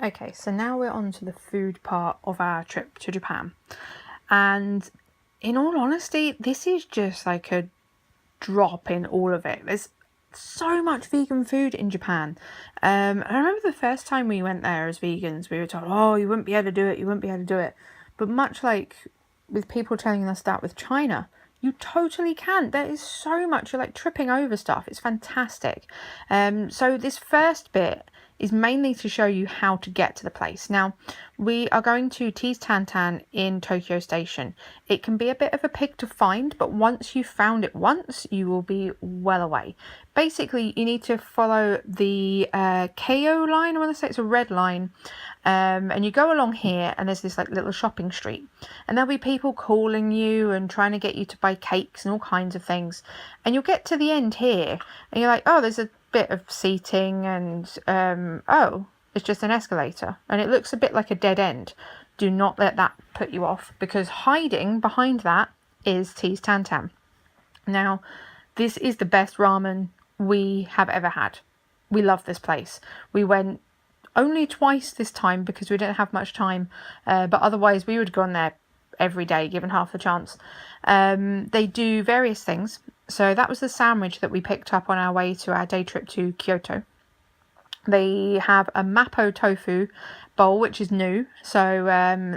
Okay, so now we're on to the food part of our trip to Japan. And in all honesty, this is just like a drop in all of it. There's so much vegan food in Japan. I remember the first time we went there as vegans, we were told, oh, you wouldn't be able to do it, you wouldn't be able to do it. But much like with people telling us that with China, you totally can. There is so much, you're like tripping over stuff. It's fantastic. So this first bit is mainly to show you how to get to the place. Now, we are going to Tees Tantan in Tokyo Station. It can be a bit of a pig to find, but once you've found it once, you will be well away. Basically, you need to follow the Keio line, I want to say it's a red line, and you go along here and there's this like little shopping street, and there'll be people calling you and trying to get you to buy cakes and all kinds of things, and you'll get to the end here and you're like, oh, there's a bit of seating and oh, it's just an escalator and it looks a bit like a dead end. Do not let that put you off, because hiding behind that is Tees Tantan. Now, this is the best ramen we have ever had. We love this place. We went only twice this time because we didn't have much time, but otherwise we would have gone there every day given half the chance. They do various things. So that was the sandwich that we picked up on our way to our day trip to Kyoto. They have a mapo tofu bowl, which is new. So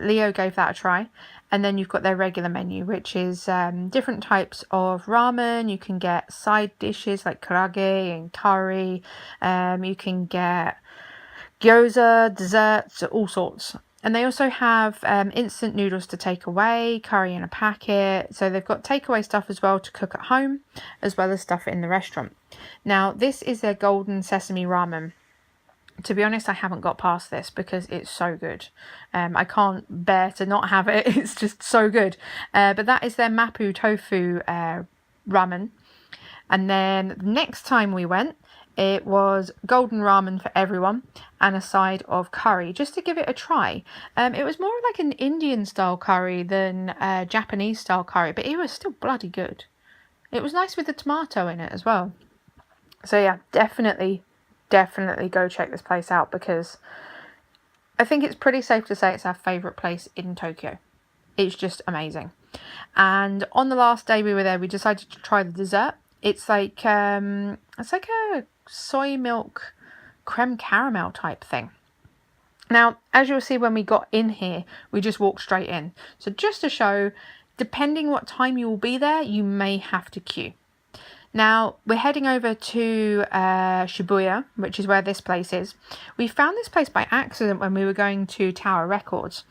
Leo gave that a try. And then you've got their regular menu, which is different types of ramen. You can get side dishes like karage and curry. You can get gyoza, desserts, all sorts. And they also have instant noodles to take away, curry in a packet. So they've got takeaway stuff as well to cook at home, as well as stuff in the restaurant. Now, this is their golden sesame ramen. To be honest, I haven't got past this because it's so good. I can't bear to not have it. It's just so good. But that is their mapo tofu ramen. And then the next time we went, it was golden ramen for everyone and a side of curry, just to give it a try. It was more like an Indian style curry than a Japanese style curry, but it was still bloody good. It was nice with the tomato in it as well. So yeah, definitely go check this place out, because I think it's pretty safe to say it's our favourite place in Tokyo. It's just amazing. And on the last day we were there, we decided to try the dessert. It's like a soy milk creme caramel type thing. Now, as you'll see when we got in here, we just walked straight in. So just to show, depending what time you will be there, you may have to queue. Now, we're heading over to Shibuya, which is where this place is. We found this place by accident when we were going to Tower Records.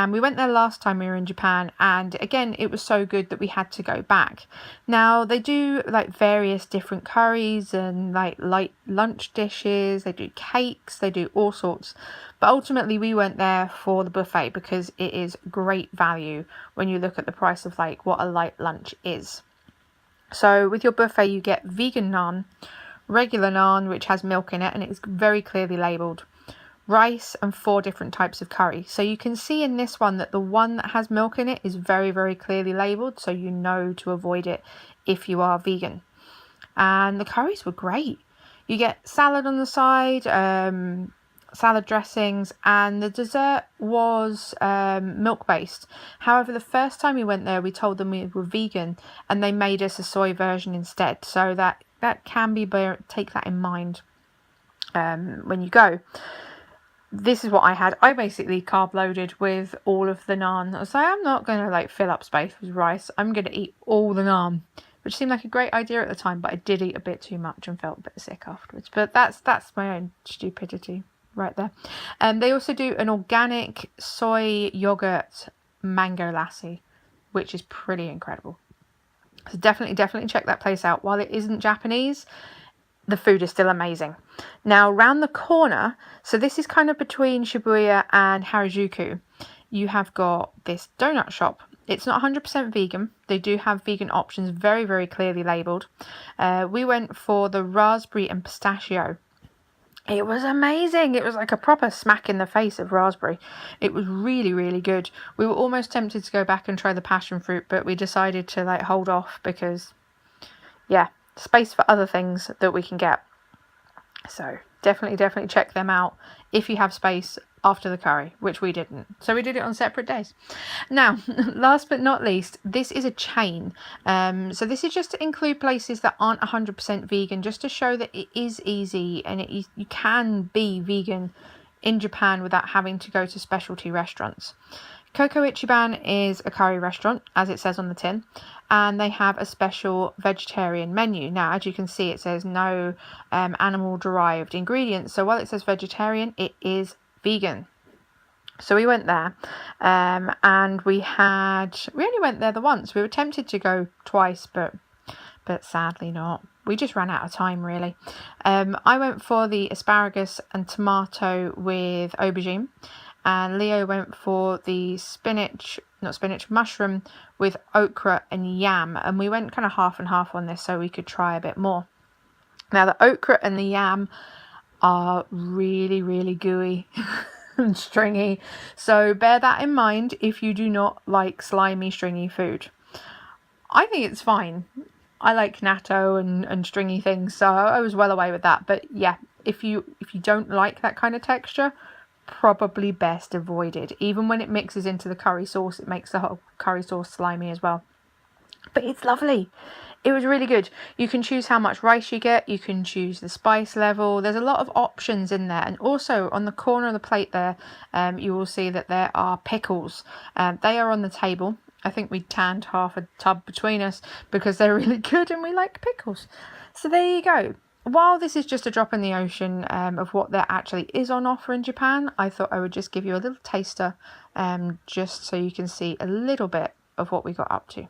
We went there last time we were in Japan, and again, it was so good that we had to go back. Now, they do like various different curries and like light lunch dishes. They do cakes, they do all sorts. But ultimately, we went there for the buffet because it is great value when you look at the price of like what a light lunch is. So with your buffet, you get vegan naan, regular naan, which has milk in it, and it's very clearly labelled, rice, and 4 different types of curry. So you can see in this one that the one that has milk in it is very, very clearly labelled, so you know to avoid it if you are vegan. And the curries were great. You get salad on the side, salad dressings, and the dessert was milk based. However, the first time we went there, we told them we were vegan and they made us a soy version instead, so that can be, take that in mind when you go. This is what I had. I basically carb loaded with all of the naan. I was like, I'm not going to like fill up space with rice, I'm going to eat all the naan, which seemed like a great idea at the time, but I did eat a bit too much and felt a bit sick afterwards. But that's my own stupidity right there. They also do an organic soy yogurt mango lassi, which is pretty incredible. So definitely check that place out. While it isn't Japanese, the food is still amazing. Now, round the corner, so this is kind of between Shibuya and Harajuku, you have got this donut shop. It's not 100% vegan. They do have vegan options, very, very clearly labelled. We went for the raspberry and pistachio. It was amazing. It was like a proper smack in the face of raspberry. It was really, really good. We were almost tempted to go back and try the passion fruit, but we decided to like hold off because, yeah, space for other things that we can get. So definitely check them out if you have space after the curry, which we didn't. So we did it on separate days. Now, last but not least, this is a chain. So this is just to include places that aren't 100% vegan, just to show that it is easy and you can be vegan in Japan without having to go to specialty restaurants. Koko Ichiban is a curry restaurant, as it says on the tin, and they have a special vegetarian menu. Now, as you can see, it says no animal-derived ingredients. So while it says vegetarian, it is vegan. So we went there, and we only went there the once. We were tempted to go twice, but sadly not. We just ran out of time, really. I went for the asparagus and tomato with aubergine, and Leo went for the mushroom with okra and yam, and we went kind of half and half on this so we could try a bit more. Now, the okra and the yam are really gooey and stringy, so bear that in mind if you do not like slimy, stringy food. I think it's fine. I like natto and stringy things, so I was well away with that. But yeah, if you don't like that kind of texture, probably best avoided. Even when it mixes into the curry sauce, it makes the whole curry sauce slimy as well. But it's lovely. It was really good. You can choose how much rice you get. You can choose the spice level. There's a lot of options in there. And also on the corner of the plate there, you will see that there are pickles. They are on the table. I think we tanned half a tub between us because they're really good and we like pickles. So there you go. While this is just a drop in the ocean of what there actually is on offer in Japan, I thought I would just give you a little taster just so you can see a little bit of what we got up to.